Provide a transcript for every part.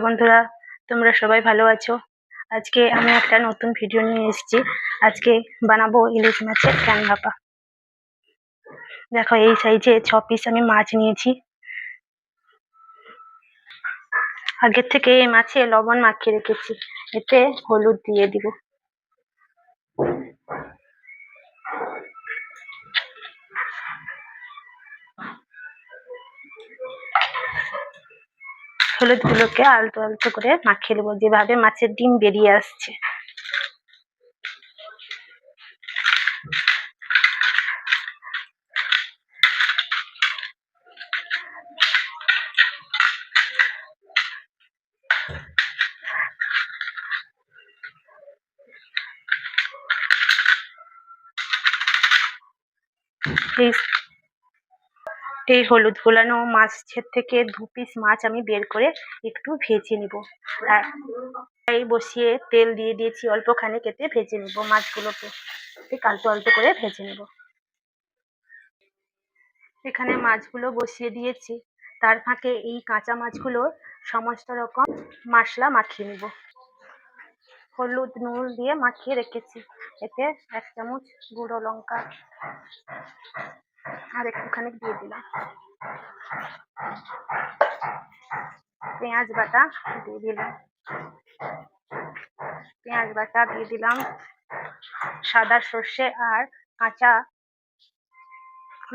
বন্ধুরা, তোমরা সবাই ভালো আছো? আজকে আমি একটা নতুন ভিডিও নিয়ে এসেছি। আজকে বানাবো ইলিশ মাছের ক্যান ভাপা। দেখো, এই সাইজে 6 পিস আমি মাছ নিয়েছি। আগের থেকে এই মাছে লবণ মাখিয়ে রেখেছি, এতে হলুদ দিয়ে দিব। হলুদ গুলোকে আলতো আলতো করে মাখিয়ে দেবো, যেভাবে মাছের ডিম বেরিয়ে আসছে। এই হলুদ গোলানো মাছের থেকে 2 পিস মাছ আমি বের করে একটু ভেজে নিব। আর এই বসিয়ে তেল দিয়ে দিয়েছি, অল্পখানি কেটে ভেজে নিব মাছগুলোকে। আলতো আলতো করে ভেজে নিব। এখানে মাছগুলো বসিয়ে দিয়েছি, তার ফাঁকে এই কাঁচা মাছগুলো সমস্ত রকম মশলা মাখিয়ে নিব। হলুদ নুন দিয়ে মাখিয়ে রেখেছি, এতে 1 চামচ গুঁড়ো লঙ্কা আর একটুখানি দিয়ে দিলাম। পেঁয়াজ বাটা দিয়ে দিলাম। পেঁয়াজ বাটা দিয়ে দিলাম, সাদা সর্ষে আর কাঁচা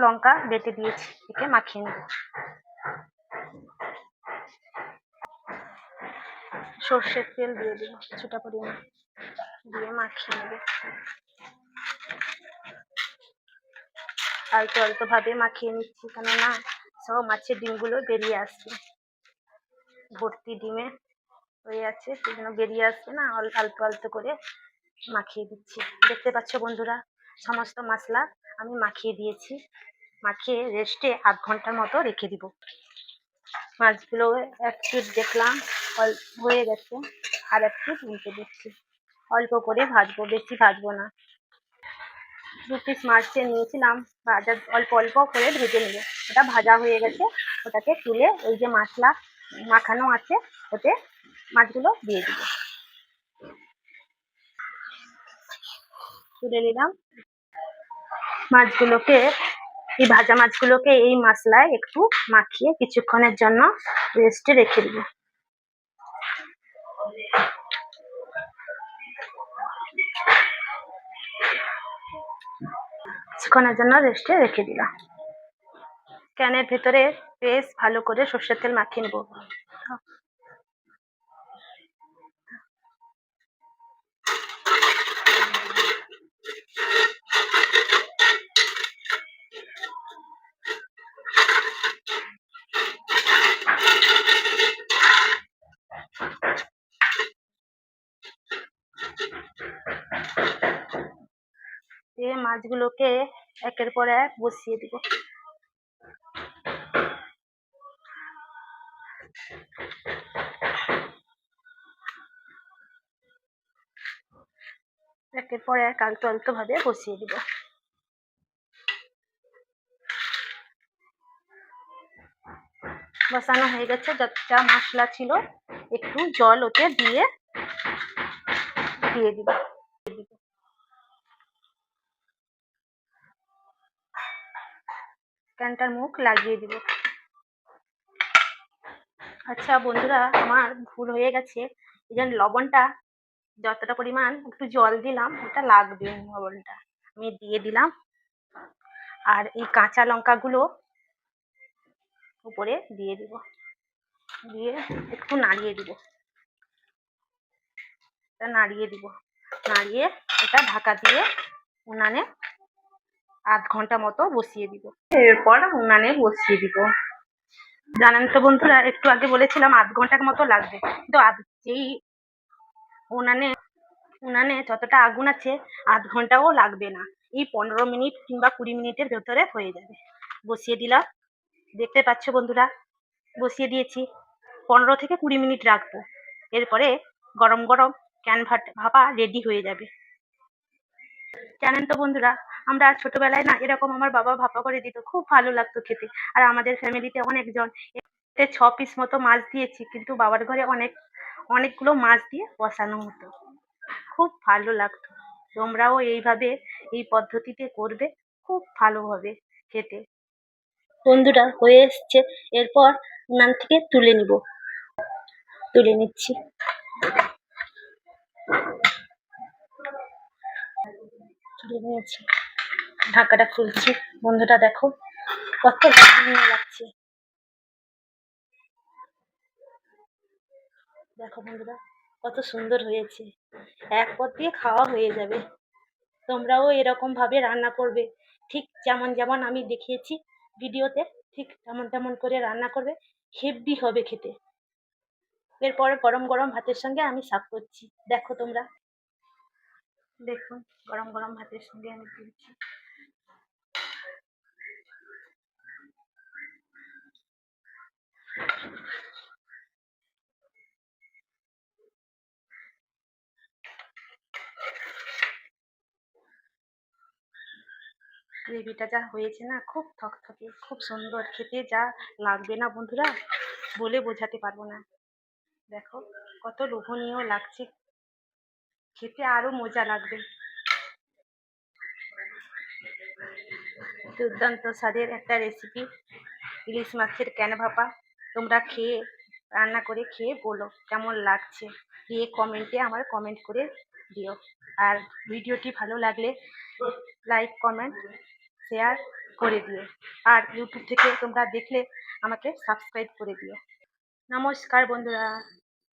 লঙ্কা বেটে দিয়েছি, একে মাখিয়ে নেব। সর্ষের তেল দিয়ে দিব কিছুটা পরিমাণ, দিয়ে মাখিয়ে নেব। আলতো আলতো ভাবে মাখিয়ে নিচ্ছি, কেননা সব মাছের ডিমগুলো বেরিয়ে আসছে। ভর্তি ডিমে হয়ে আছে, সেজন্য বেরিয়ে আসছে না, আলতো আলতো করে মাখিয়ে দিচ্ছি। দেখতে পাচ্ছ বন্ধুরা, সমস্ত মশলা আমি মাখিয়ে দিয়েছি। মাখিয়ে রেস্টে 1/2 ঘন্টার মতো রেখে দিব। মাছগুলো এক পিঠ দেখলাম হয়ে গেছে, আর এক পিঠ উল্টে দিচ্ছি। অল্প করে ভাজবো, বেশি ভাজবো না। 2 পিস মাছ নিয়েছিলাম, ভাজা অল্প অল্প করে ভেজে নেব। ওটা ভাজা হয়ে গেছে, ওটাকে তুলে ওই যে মশলা মাখানো আছে ওতে মাছগুলো দিয়ে দিব। তুলে নিলাম মাছগুলোকে। এই ভাজা মাছগুলোকে এই মশলায় একটু মাখিয়ে কিছুক্ষণের জন্য রেস্টে রেখে দিব। কিছুক্ষণের জন্য রেস্টে রেখে দিলাম। ক্যানের ভেতরে বেশ ভালো করে সর্ষের তেল মাখিয়ে নেব। দিয়ে মাছগুলোকে একের পর এক বসিয়ে দিব। একের পর এক আলতো আলতো ভাবে বসিয়ে দিব। বসানো হয়ে গেছে, যতটা মশলা ছিল একটু জল ওতে দিয়ে দিব। ক্যানটার মুখ লাগিয়ে দিব। আচ্ছা বন্ধুরা, আমার ভুল হয়ে গেছে। এই যে লবণটা যতটা পরিমাণ একটু জল দিলাম, ওটা লাগবে লবণটা আমি দিয়ে দিলাম। আর এই কাঁচা লঙ্কাগুলো উপরে দিয়ে দিব, দিয়ে একটু নাড়িয়ে দিব। নাড়িয়ে এটা ঢাকা দিয়ে উনানে 1/2 ঘন্টা মতো বসিয়ে দিব। এরপর উনানে বসিয়ে দিব। জানেন তো বন্ধুরা, একটু আগে বলেছিলাম 1/2 ঘন্টার মতো লাগবে, কিন্তু এই উনানে যতটা আগুন আছে 1/2 ঘন্টাও লাগবে না। এই 15 মিনিট কিংবা 20 মিনিটের ভেতরে হয়ে যাবে। বসিয়ে দিলাম, দেখতে পাচ্ছ বন্ধুরা, বসিয়ে দিয়েছি। 15 থেকে 20 মিনিট রাখবো, এরপরে গরম গরম ক্যান ভাপা রেডি হয়ে যাবে। জানেন তো বন্ধুরা, আমরা ছোটবেলায় না এরকম আমার বাবা ভাপা করে দিত, খুব ভালো লাগতো খেতে। আর আমাদের ফ্যামিলিতে অনেকজন ছ পিস মতো মাছ দিয়েছি, কিন্তু বাবার ঘরে অনেকগুলো মাছ দিয়ে বসানো হতো। খুব ভালো লাগতো। তোমরাও এইভাবে এই পদ্ধতিতে করবে, খুব ভালো হবে খেতে। বন্ধুরা, হয়ে এসছে, এরপর উনান থেকে তুলে নিচ্ছি। তুলে নিয়েছি, ঢাকাটা খুলছি। বন্ধুরা দেখো, কত লোভনীয় লাগছে। দেখো বন্ধুরা, কত সুন্দর হয়েছে। এক পদ দিয়ে খাওয়া হয়ে যাবে। তোমরাও এরকম ভাবে রান্না করবে, ঠিক যেমন যেমন আমি দেখিয়েছি ভিডিওতে, ঠিক তেমন তেমন করে রান্না করবে। হেব্বি হবে খেতে। এরপরে গরম গরম ভাতের সঙ্গে আমি সার্ভ করছি। দেখো তোমরা, দেখুন, গরম গরম ভাতের সঙ্গে আমি দিচ্ছি। গ্রেভিটা যা হয়েছে না, খুব থকথকে, খুব সুন্দর খেতে, যা লাগবে না বন্ধুরা, বলে বোঝাতে পারবো না। দেখো কত লোভনীয় লাগছে, খেতে আরো মজা লাগবে। দুর্দান্ত স্বাদের একটা রেসিপি, ইলিশ মাছের ক্যানভাপা। তোমরা রান্না করে খেয়ে বলো কেমন লাগছে, দিয়ে কমেন্টে আমার কমেন্ট করে দিও। আর ভিডিওটি ভালো লাগলে লাইক, কমেন্ট, শেয়ার করে দিও। আর ইউটিউব থেকে তোমরা দেখলে আমাকে সাবস্ক্রাইব করে দিও। নমস্কার বন্ধুরা।